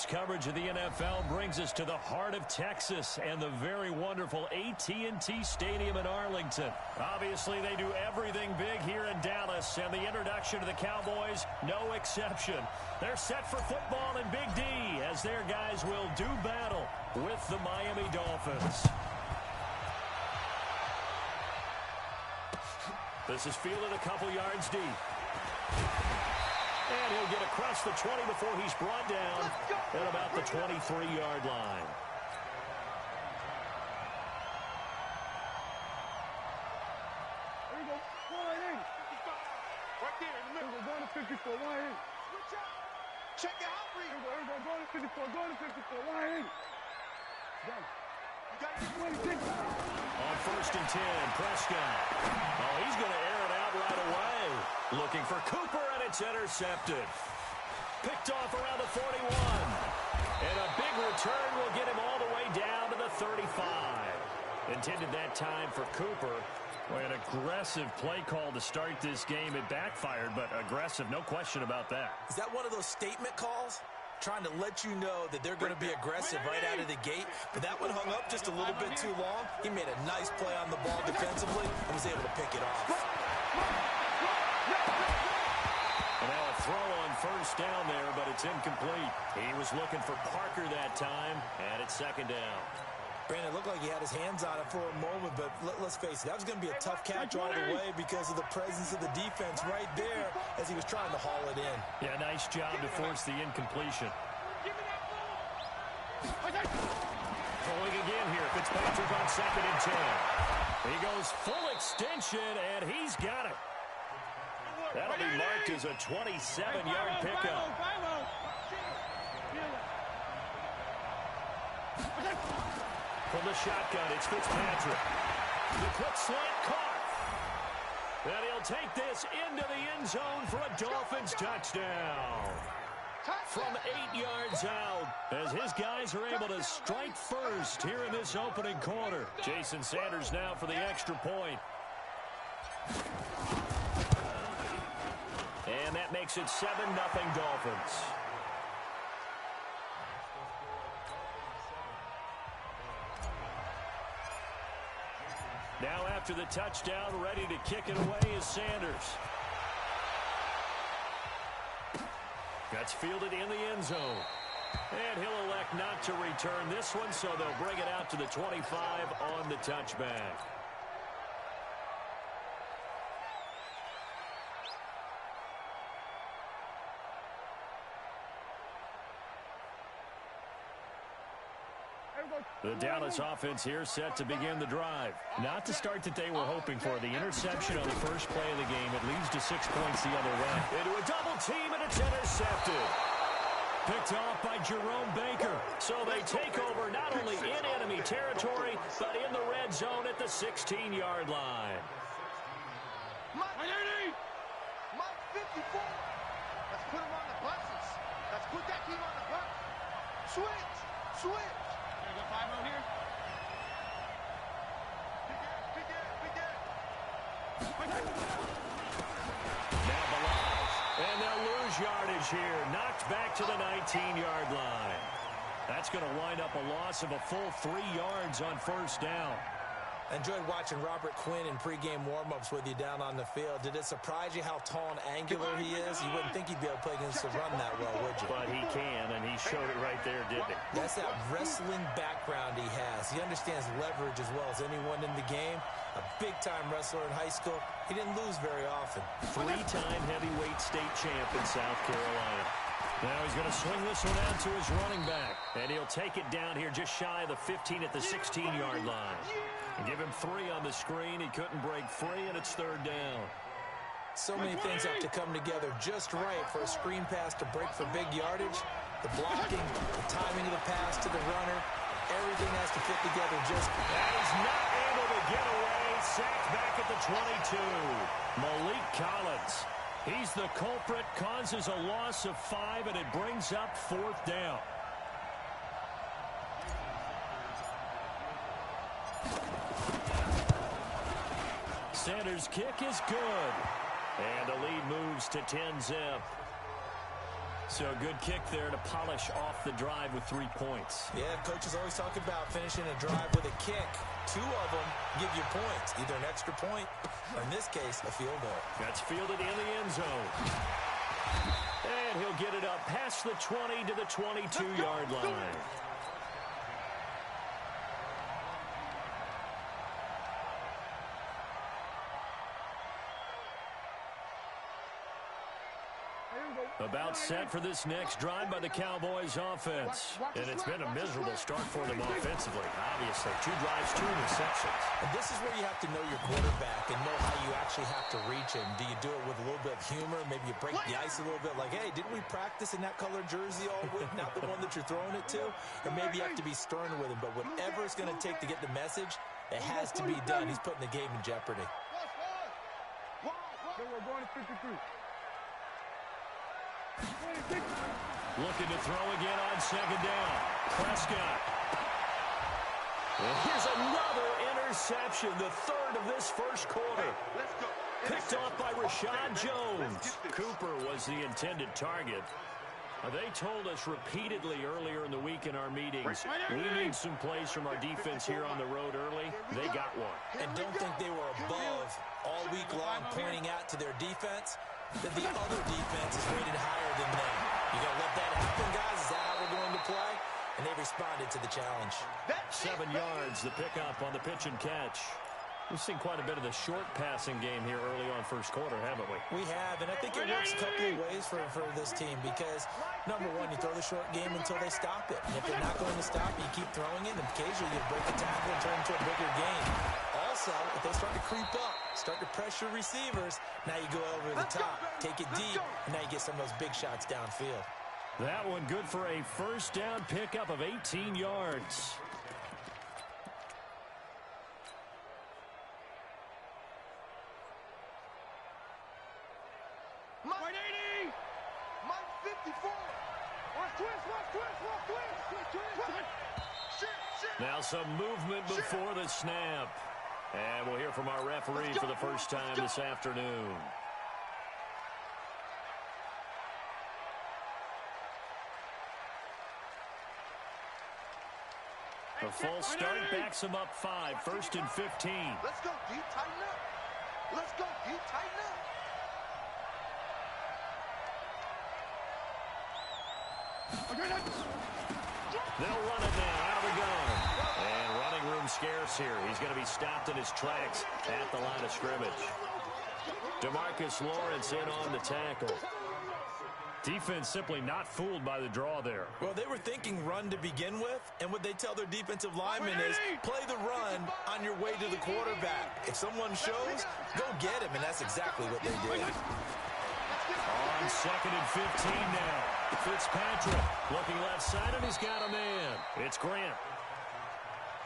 Sports coverage of the NFL brings us to the heart of Texas and the very wonderful AT&T Stadium in Arlington. Obviously, they do everything big here in Dallas, and the introduction to the Cowboys, no exception. They're set for football in Big D as their guys will do battle with the Miami Dolphins. This is fielded a couple yards deep. And he'll get across the 20 before he's brought down at about the 23-yard line. There you go. Line in. Right there in the middle. We're going to 54. Line in. Switch out. Check the outreach. Here we go. Going to 54. Going to 54. Line in. Done. You got it. 26. On 1st and 10, Prescott. Oh, he's going to air it out right away. Looking for Cooper, and it's intercepted. Picked off around the 41. And a big return will get him all the way down to the 35. Intended that time for Cooper. Boy, an aggressive play call to start this game. It backfired, but aggressive, no question about that. Is that one of those statement calls? Trying to let you know that they're going to be aggressive right out of the gate. But that one hung up just a little bit too long. He made a nice play on the ball defensively and was able to pick it off. And now a throw on 1st down there, but it's incomplete. He was looking for Parker that time, and it's 2nd down. Brandon, it looked like he had his hands on it for a moment, but let's face it, that was going to be a tough catch all the way because of the presence of the defense right there as he was trying to haul it in. Yeah, nice job to force the incompletion. Going again here. Fitzpatrick on 2nd and 10. He goes full extension, and he's got it. That'll be marked as a 27-yard pickup. From the shotgun, it's Fitzpatrick. The quick slant caught. And he'll take this into the end zone for a Dolphins touchdown. From 8 yards out, as his guys are able to strike first here in this opening quarter. Jason Sanders now for the extra point. And that makes it 7-0 Dolphins. Now after the touchdown, ready to kick it away is Sanders. That's fielded in the end zone. And he'll elect not to return this one, so they'll bring it out to the 25 on the touchback. The Dallas offense here set to begin the drive. Not the start that they were hoping for. The interception on the first play of the game. It leads to 6 points the other way. Into a double team, and it's intercepted. Picked off by Jerome Baker. So they take over not only in enemy territory, but in the red zone at the 16-yard line. Mike 54. Let's put him on the buses. Let's put that team on the bus. Switch. Switch. Go 5-0 here. Now Balazs. And they'll lose yardage here. Knocked back to the 19-yard line. That's going to wind up a loss of a full 3 yards on 1st down. I enjoyed watching Robert Quinn in pregame warm-ups with you down on the field. Did it surprise you how tall and angular he is? You wouldn't think he'd be able to play against the run that well, would you? But he can, and he showed it right there, didn't he? That's that wrestling background he has. He understands leverage as well as anyone in the game. A big-time wrestler in high school. He didn't lose very often. 3-time heavyweight state champ in South Carolina. Now he's going to swing this one out to his running back. And he'll take it down here just shy of the 15 at the 16-yard line. And give him 3 on the screen. He couldn't break free, and it's 3rd down. So many things have to come together just right for a screen pass to break for big yardage. The blocking, the timing of the pass to the runner, everything has to fit together just. That is not able to get away. Sacked back at the 22. Malik Collins. He's the culprit, causes a loss of 5, and it brings up 4th down. Sanders' kick is good. And the lead moves to 10-zip. So a good kick there to polish off the drive with 3 points. Yeah, coaches always talk about finishing a drive with a kick. 2 of them give you points, either an extra point or, in this case, a field goal. That's fielded in the end zone. And he'll get it up past the 20 to the 22-yard line. About set for this next drive by the Cowboys offense. And it's been a miserable start for them offensively. Obviously, 2 drives, 2 interceptions. And this is where you have to know your quarterback and know how you actually have to reach him. Do you do it with a little bit of humor? Maybe you break the ice a little bit like, hey, didn't we practice in that color jersey all week? Not the one that you're throwing it to? Or maybe you have to be stern with him. But whatever it's going to take to get the message, it has to be done. He's putting the game in jeopardy. We're going to 53. Looking to throw again on second down. Prescott. And here's another interception, the 3rd of this first quarter. Picked off by Rashad Jones. Cooper was the intended target. They told us repeatedly earlier in the week in our meetings, we need some plays from our defense here on the road early. They got one. And don't think they were above all week long pointing out to their defense that the other defense is rated higher than them. You got to let that happen, guys. Is that how we're going to play? And they responded to the challenge. 7 yards, the pickup on the pitch and catch. We've seen quite a bit of the short passing game here early on first quarter, haven't we? We have, and I think it works a couple of ways for this team because, number one, you throw the short game until they stop it. And if they're not going to stop it, you keep throwing it, and occasionally you break a tackle and turn it into a bigger game. Also, if they start to creep up, start to pressure receivers, now you go over the top, take it deep, and now you get some of those big shots downfield. That one good for a first down pickup of 18 yards. Mike 80! Mike 54! Watch twist! Now some movement before the snap. And we'll hear from our referee for the first time this afternoon. A full start backs him up 5, 1st and 15. Let's go, deep, tighten up. Let's go, deep, tighten up. They'll run it now out of the gun. And running room scarce here. He's going to be stopped in his tracks at the line of scrimmage. DeMarcus Lawrence in on the tackle. Defense simply not fooled by the draw there. Well, they were thinking run to begin with, and what they tell their defensive linemen is play the run on your way to the quarterback. If someone shows, go get him, and that's exactly what they did. On 2nd and 15 now. Fitzpatrick looking left side, and he's got a man. It's Grant.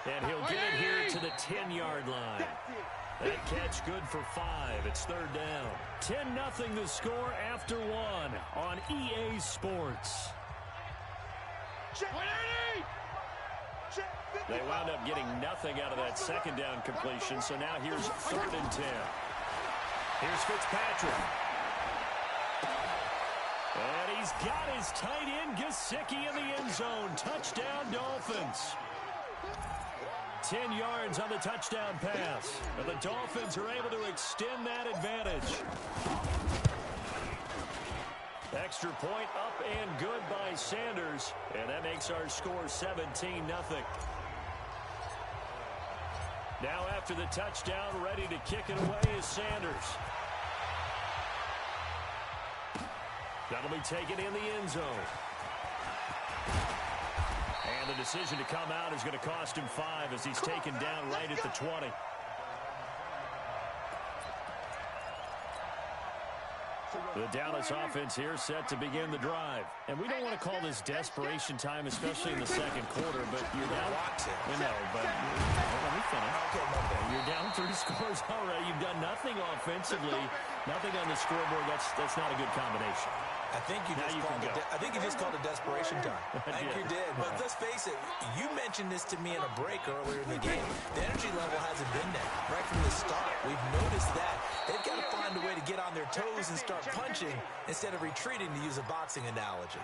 And he'll get it here to the 10-yard line. That catch good for 5. It's 3rd down. 10-0 the score after 1 on EA Sports. They wound up getting nothing out of that second down completion, so now here's 3rd and 10. Here's Fitzpatrick. And he's got his tight end, Gesicki, in the end zone. Touchdown, Dolphins. 10 yards on the touchdown pass. But the Dolphins are able to extend that advantage. Extra point up and good by Sanders. And that makes our score 17-0. Now after the touchdown, ready to kick it away is Sanders. That'll be taken in the end zone. And the decision to come out is going to cost him 5 as he's taken down right at the 20. The Dallas offense here set to begin the drive. And we don't want to call this desperation time, especially in the second quarter, but you're down. Let me finish. You're down 3 scores already. You've done nothing offensively, nothing on the scoreboard. That's not a good combination. I think you just called a desperation time. I think you did. But let's face it, you mentioned this to me in a break earlier in the game. The energy level hasn't been there right from the start. We've noticed that. They've got to find a way to get on their toes and start punching instead of retreating, to use a boxing analogy.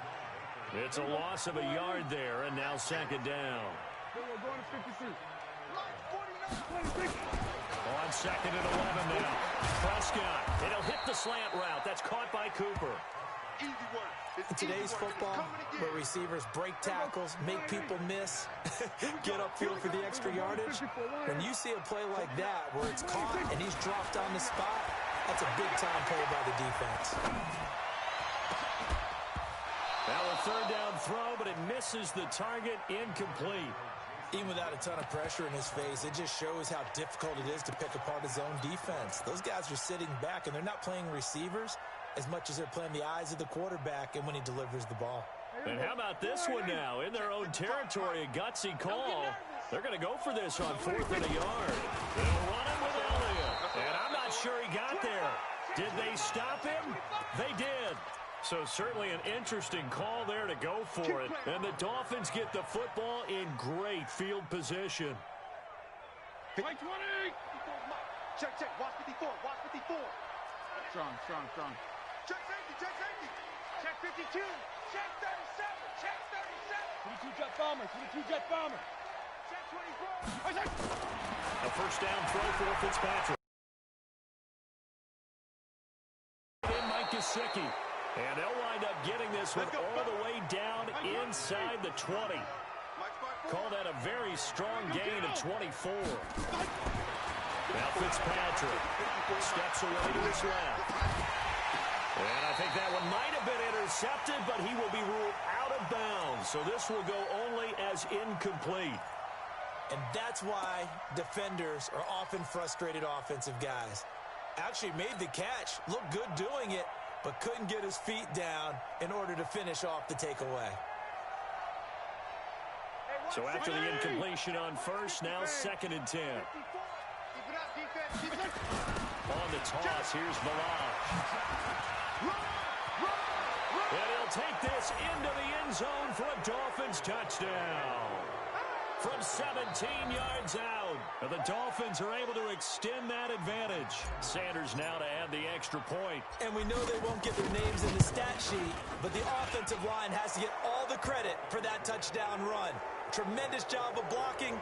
It's a loss of a yard there, and now second down. Going to 53. On second and 11 now. Prescott, and he'll hit the slant route. That's caught by Cooper. In today's football, where receivers break tackles, make people miss, get upfield for the extra yardage, when you see a play like that where it's caught and he's dropped on the spot, that's a big-time play by the defense. Now a third down throw, but it misses the target, incomplete. Even without a ton of pressure in his face, it just shows how difficult it is to pick apart his own defense. Those guys are sitting back, and they're not playing receivers as much as they're playing the eyes of the quarterback and when he delivers the ball. And how about this one now? In their own territory, a gutsy call. They're going to go for this on 4th and a yard. They'll run it with Elliott. And I'm not sure he got there. Did they stop him? They did. So certainly an interesting call there to go for it. And the Dolphins get the football in great field position. Check. Watch 54. Watch 54. Strong. Check safety. Check 52. Check 37. Check 37. 22 jet bomber. Check 24. A first down throw for Fitzpatrick. Mike Gesicki. And they'll wind up getting this one all the way down inside the 20. Call that a very strong gain of 24. Now Fitzpatrick steps away to his left. And I think that one might have been intercepted, but he will be ruled out of bounds. So this will go only as incomplete. And that's why defenders are often frustrated offensive guys. Actually made the catch, looked good doing it, but couldn't get his feet down in order to finish off the takeaway. So after the incompletion on first, now 2nd and 10. On the toss, here's Malach. And he'll take this into the end zone for a Dolphins touchdown. From 17 yards out, the Dolphins are able to extend that advantage. Sanders now to add the extra point. And we know they won't get their names in the stat sheet, but the offensive line has to get all the credit for that touchdown run. Tremendous job of blocking,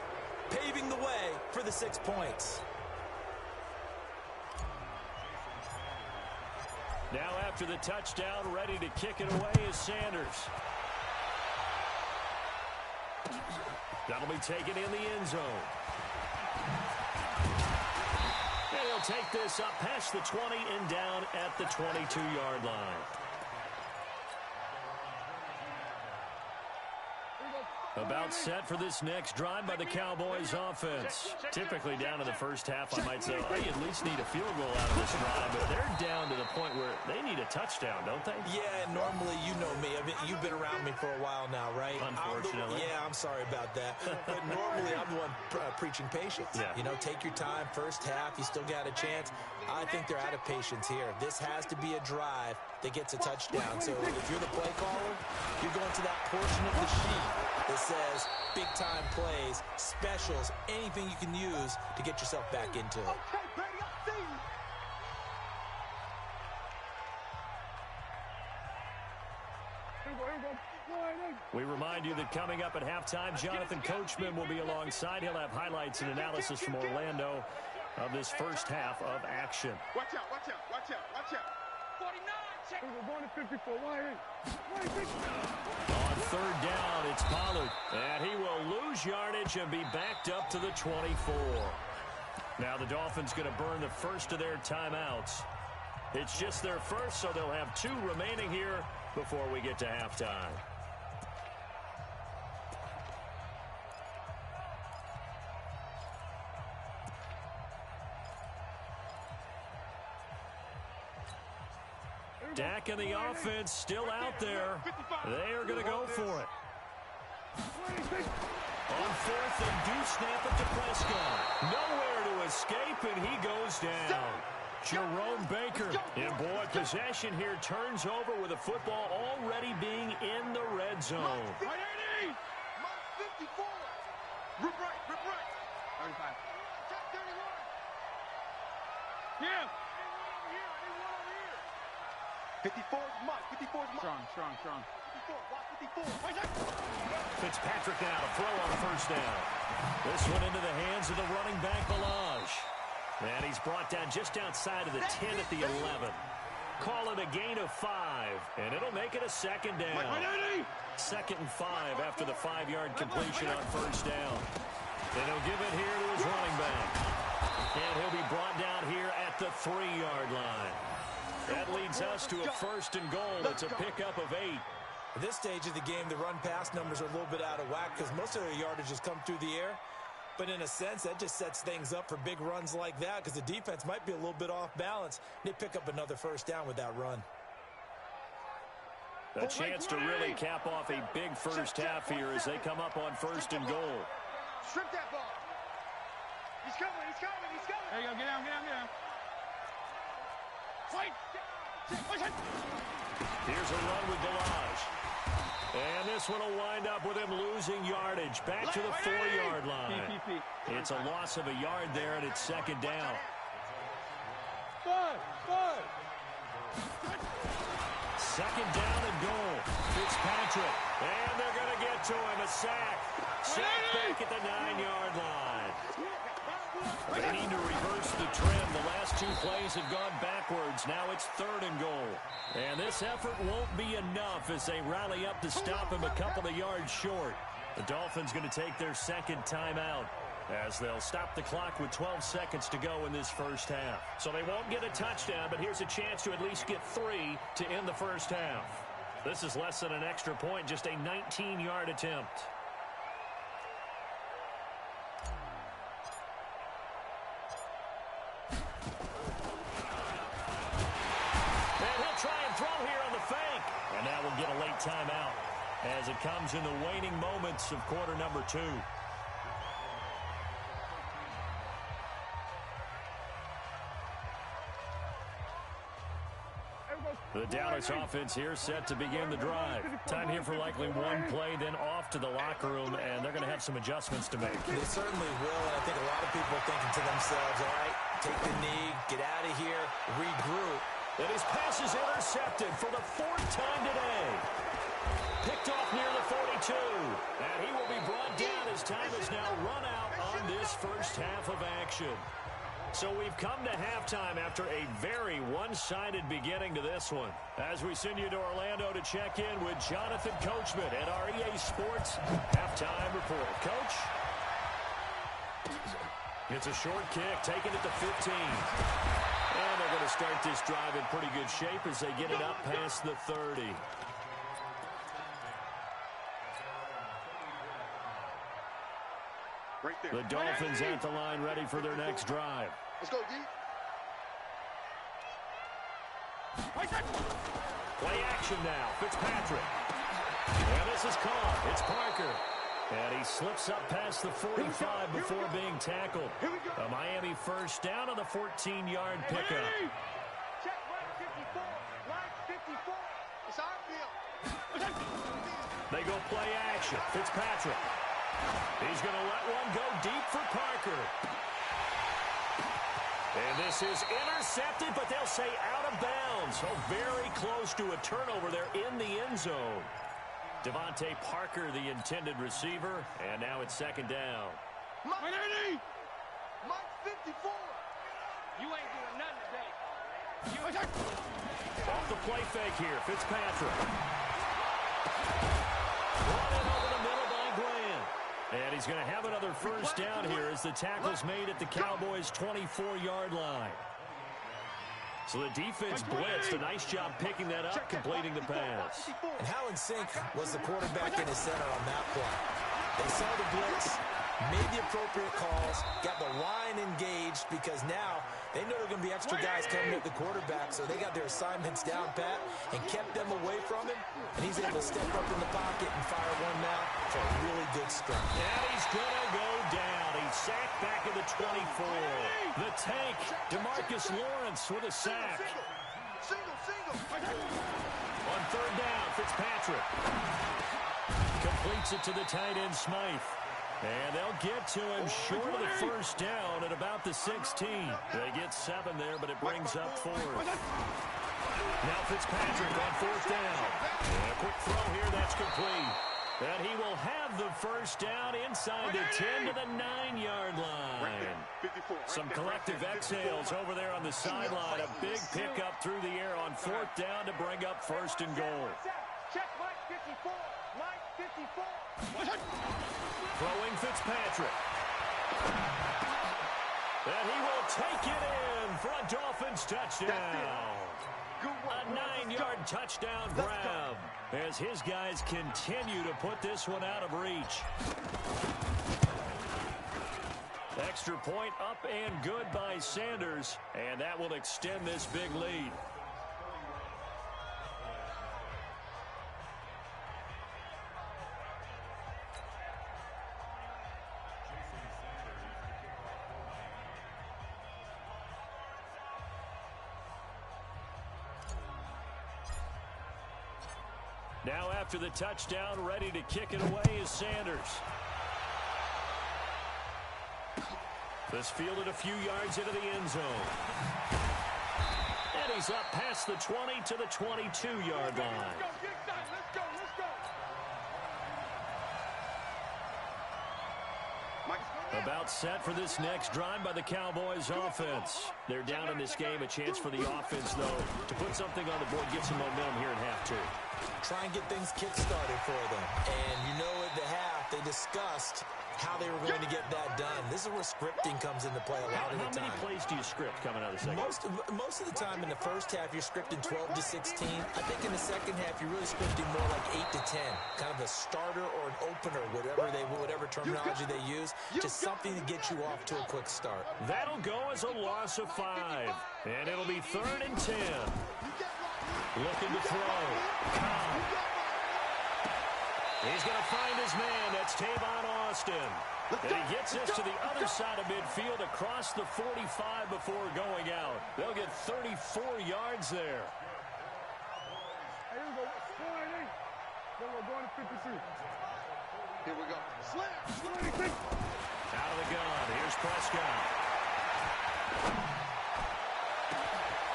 paving the way for the 6 points. Now after the touchdown, ready to kick it away is Sanders. That'll be taken in the end zone. And he'll take this up past the 20 and down at the 22-yard line. About set for this next drive by the Cowboys offense. Typically down in the first half, I might say, oh, you at least need a field goal out of this drive, but they're down to the point where they need a touchdown, don't they? Yeah, normally, you know me. I mean, you've been around me for a while now, right? Unfortunately. I'm sorry about that. But normally, I'm the one preaching patience. Yeah. You know, take your time. First half, you still got a chance. I think they're out of patience here. This has to be a drive that gets a touchdown. So if you're the play caller, you're going to that portion of the sheet that says big-time plays, specials, anything you can use to get yourself back into it. We remind you that coming up at halftime, Jonathan Coachman will be alongside. He'll have highlights and analysis from Orlando of this first half of action. Watch out. 49, check. We're going to 54. On third down, it's Pollard. And he will lose yardage and be backed up to the 24. Now the Dolphins going to burn the first of their timeouts. It's just their first, so they'll have 2 remaining here before we get to halftime. Dak and the offense still out there. They are going to go for it. On fourth, they do snap it to Prescott. Nowhere to escape, and he goes down. Jerome Baker. And, boy, possession here turns over with the football already being in the red zone. 180! 54! Rip right, rip right. 35. 31. Yeah. I need one over here. 54 is Mike. 54 is Mike. Strong. 54. Watch 54. Fitzpatrick now to throw on first down. This one into the hands of the running back, Balaj. And he's brought down just outside of the 10 at the 11. Call it a gain of 5, and it'll make it a second down. 2nd and 5 after the 5-yard completion on first down. And he'll give it here to his running back. And he'll be brought down here at the 3-yard line. That leads us to a 1st and goal. It's a pickup of 8. At this stage of the game, the run-pass numbers are a little bit out of whack because most of their yardage has come through the air. But in a sense, that just sets things up for big runs like that because the defense might be a little bit off balance. They pick up another first down with that run. A chance to really cap off a big first half here as they come up on 1st and goal. Strip that ball. He's coming. There you go. Get down. Fight. Here's a run with Balaj. And this one will wind up with him losing yardage back to the 4-yard line. It's a loss of a yard there, and it's 2nd down. 2nd down and goal. Fitzpatrick. And they're going to get to him. A sack. Sack back at the 9-yard line. They need to reverse the trend. The last 2 plays have gone backwards. Now it's 3rd and goal. And this effort won't be enough as they rally up to stop him a couple of yards short. The Dolphins going to take their 2nd timeout as they'll stop the clock with 12 seconds to go in this first half. So they won't get a touchdown, but here's a chance to at least get 3 to end the first half. This is less than an extra point, just a 19-yard attempt. And now we'll get a late timeout as it comes in the waning moments of quarter number 2. The Dallas offense here set to begin the drive. Time here for likely one play, then off to the locker room, and they're going to have some adjustments to make. They certainly will, and I think a lot of people are thinking to themselves, all right, take the knee, get out of here, regroup. And his pass is intercepted for the 4th time today. Picked off near the 42. And he will be brought down as time has now run out on this first half of action. So we've come to halftime after a very one-sided beginning to this one. As we send you to Orlando to check in with Jonathan Coachman at our EA Sports Halftime Report. Coach? It's a short kick, taken at the 15. And they're going to start this drive in pretty good shape as they get it up past the 30. Right there. The Dolphins at the line ready for their next drive. Let's go, D. Play action now. Fitzpatrick. And this is caught. It's Parker. And he slips up past the 45 before being tackled. A Miami first down on the 14-yard pickup. Check right 54. Right 54. It's our field. They go play action. Fitzpatrick. He's going to let one go deep for Parker. And this is intercepted, but they'll say out of bounds. So very close to a turnover there in the end zone. Devontae Parker, the intended receiver, and now it's 2nd down. Mike 54. You ain't doing nothing today. Off the play fake here, Fitzpatrick. Brought in over the middle by Graham. And he's going to have another first down here as the tackle's made at the Cowboys' 24-yard line. So the defense blitzed. A nice job picking that up, completing the pass. And how in sync was the quarterback in his center on that play? They saw the blitz, made the appropriate calls, got the line engaged because now they know there are going to be extra guys coming at the quarterback, so they got their assignments down pat and kept them away from him, and he's able to step up in the pocket and fire one now for a really good great strike. And he's going to go down. He's sacked back at the 24. The tank, DeMarcus Lawrence with a sack. On third down, Fitzpatrick completes it to the tight end, Smythe. And they'll get to him short of the first down at about the 16. They get 7 there, but it brings up 4. Now Fitzpatrick on fourth down. And a quick throw here, that's complete. And he will have the first down inside the 10 to the 9-yard line. Some collective exhales over there on the sideline. A big pickup through the air on fourth down to bring up first and goal. Check Mike 54. Mike 54. Throwing Fitzpatrick. And he will take it in for a Dolphins touchdown. A 9-yard touchdown grab as his guys continue to put this one out of reach. Extra point up and good by Sanders, and that will extend this big lead. Now after the touchdown, ready to kick it away is Sanders. This fielded a few yards into the end zone. And he's up past the 20 to the 22-yard line. Let's go. About set for this next drive by the Cowboys offense. They're down in this game. A chance for the offense, though, to put something on the board, get some momentum here in half 2. Try and get things kick-started for them. And you know at the half, they discussed how they were going to get that done. This is where scripting comes into play a lot of the time. How many plays do you script coming out of the second? Most of the time in the first half, you're scripting 12 to 16. I think in the second half, you're really scripting more like 8 to 10. Kind of a starter or an opener, whatever terminology they use. Just something to get you off to a quick start. That'll go as a loss of 5. And it'll be 3rd and 10. Looking to throw. Cobb. He's going to find his man. That's Tavon Austin. And he gets this to the other side of midfield across the 45 before going out. They'll get 34 yards there. Here we go. Then we're going to 53. Here we go. Slam. Out of the gun. Here's Prescott.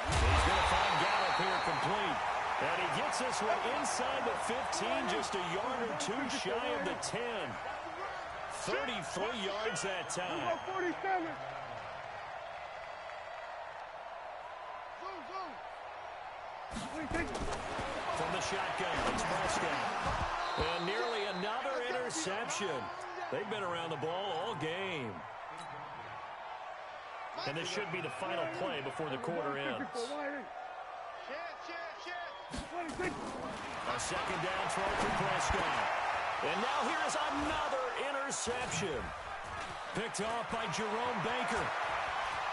He's going to find Gallup here complete. And he gets this one inside the 15, just a yard or 2 shy of the 10. 33 yards that time. 47. From the shotgun, it's Prescott. And nearly another interception. They've been around the ball all game. And this should be the final play before the quarter ends. A second down throw for Prescott. And now here's another interception. Picked off by Jerome Baker.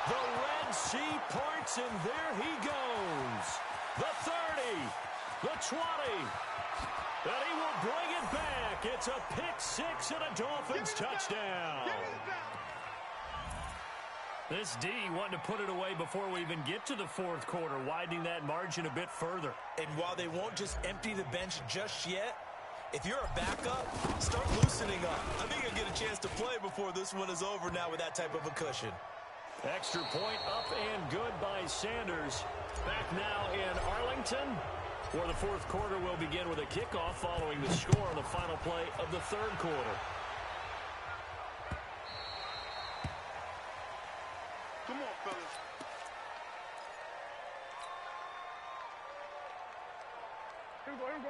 The Red Sea parts, and there he goes. The 30, the 20, and he will bring it back. It's a pick-6 and a Dolphins touchdown. This D wanted to put it away before we even get to the fourth quarter, widening that margin a bit further. And while they won't just empty the bench just yet, if you're a backup, start loosening up. I think you'll get a chance to play before this one is over now with that type of a cushion. Extra point up and good by Sanders. Back now in Arlington, where the fourth quarter will begin with a kickoff following the score on the final play of the third quarter. Come on, fellas.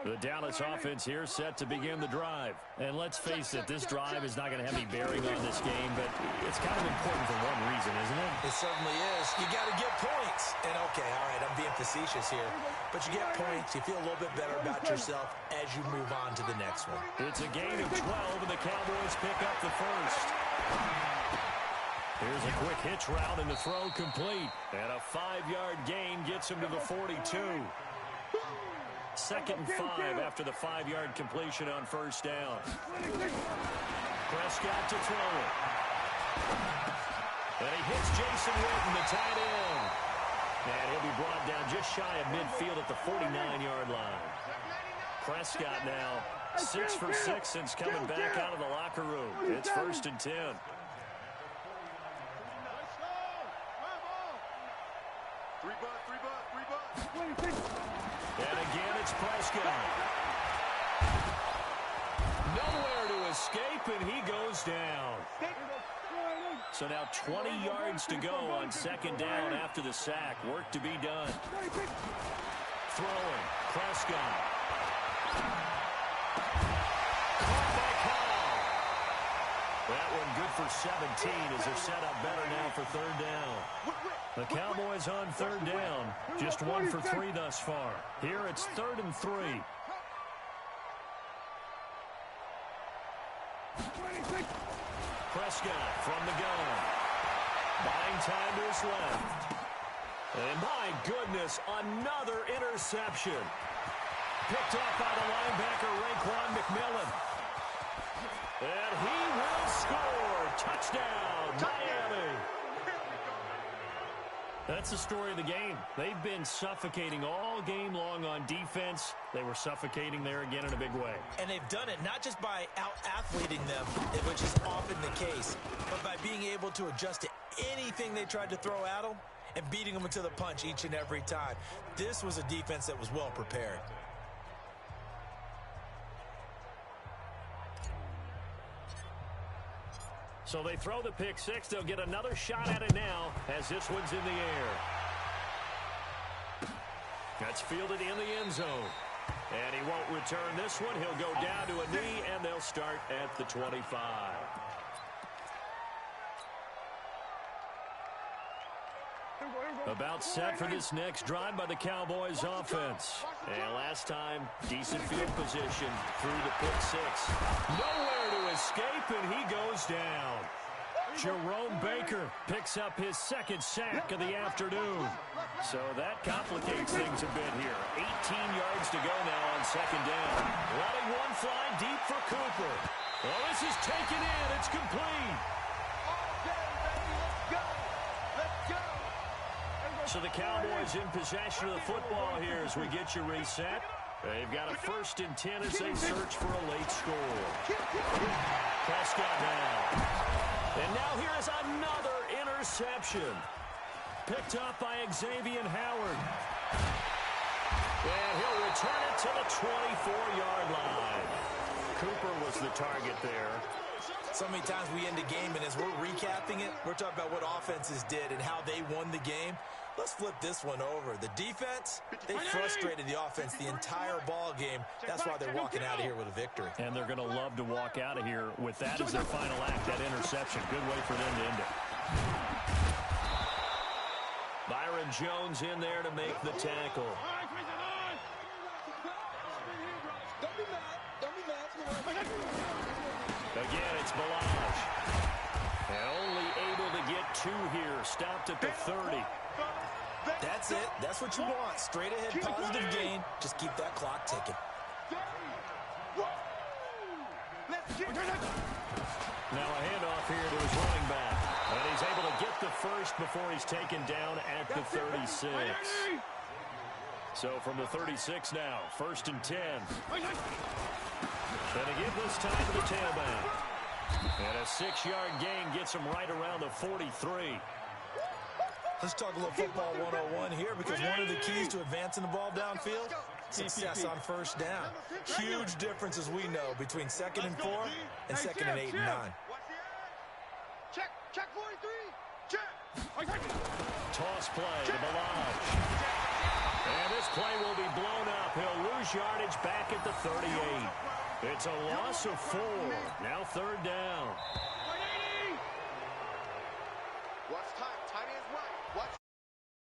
The Dallas offense here set to begin the drive. And let's face it, this drive is not going to have any bearing on this game, but it's kind of important for one reason, isn't it? It certainly is. You got to get points. And okay, all right, I'm being facetious here. But you get points, you feel a little bit better about yourself as you move on to the next one. It's a gain of 12, and the Cowboys pick up the first. Here's a quick hitch route, and the throw complete. And a 5-yard gain gets him to the 42. 2nd and 5 after the 5-yard completion on first down. Prescott to throw it. And he hits Jason Witten, the tight end. And he'll be brought down just shy of midfield at the 49-yard line. Prescott now 6 for 6 since coming back out of the locker room. It's 1st and 10. And again, it's Prescott. Nowhere to escape, and he goes down. So now 20 yards to go on 2nd down after the sack. Work to be done. Throwing. Prescott. Caught by Kyle. That one good for 17 as they're set up better now for 3rd down. The Cowboys on 3rd down. Just 1 for 3 thus far. Here it's 3rd and 3. Prescott from the gun. Buying time to his left. And my goodness, another interception. Picked off by the linebacker, Raekwon McMillan. And he will score. Touchdown, Miami. That's the story of the game. They've been suffocating all game long on defense. They were suffocating there again in a big way. And they've done it not just by out-athleting them, which is often the case, but by being able to adjust to anything they tried to throw at them and beating them into the punch each and every time. This was a defense that was well prepared. So they throw the pick six. They'll get another shot at it now as this one's in the air. That's fielded in the end zone. And he won't return this one. He'll go down to a knee, and they'll start at the 25. About set for this next drive by the Cowboys offense. And last time, decent field position through the pick six. Nowhere to escape, and he goes down. Jerome Baker picks up his 2nd sack of the afternoon. So that complicates things a bit here. 18 yards to go now on 2nd down. Letting one fly deep for Cooper. Well, this is taken in. It's complete. So the Cowboys in possession of the football here as we get you reset. They've got a 1st and 10 as they search for a late score. Prescott now. And now here is another interception. Picked up by Xavier Howard. And he'll return it to the 24-yard line. Cooper was the target there. So many times we end a game, and as we're recapping it, we're talking about what offenses did and how they won the game. Let's flip this one over. The defense, they frustrated the offense the entire ball game. That's why they're walking out of here with a victory. And they're going to love to walk out of here with that as their final act, that interception. Good way for them to end it. Byron Jones in there to make the tackle. Again, it's Balaj. And only able to get 2 here. Stopped at the 30. That's it. That's what you want. Straight ahead, positive gain. Just keep that clock ticking. Now a handoff here to his running back. And he's able to get the first before he's taken down at the 36. So from the 36 now, 1st and 10. And to give this time to the tailback. And a 6-yard gain gets him right around the 43. Let's talk a little football 101 here, because one of the keys to advancing the ball downfield, success on 1st down. Huge difference, as we know, between 2nd and 4 and 2nd and 8 and 9. Check 43. Check. Toss play to Balaj. And this play will be blown up. He'll lose yardage back at the 38. It's a loss of 4. Now 3rd down. Watch time. Time is right. Watch.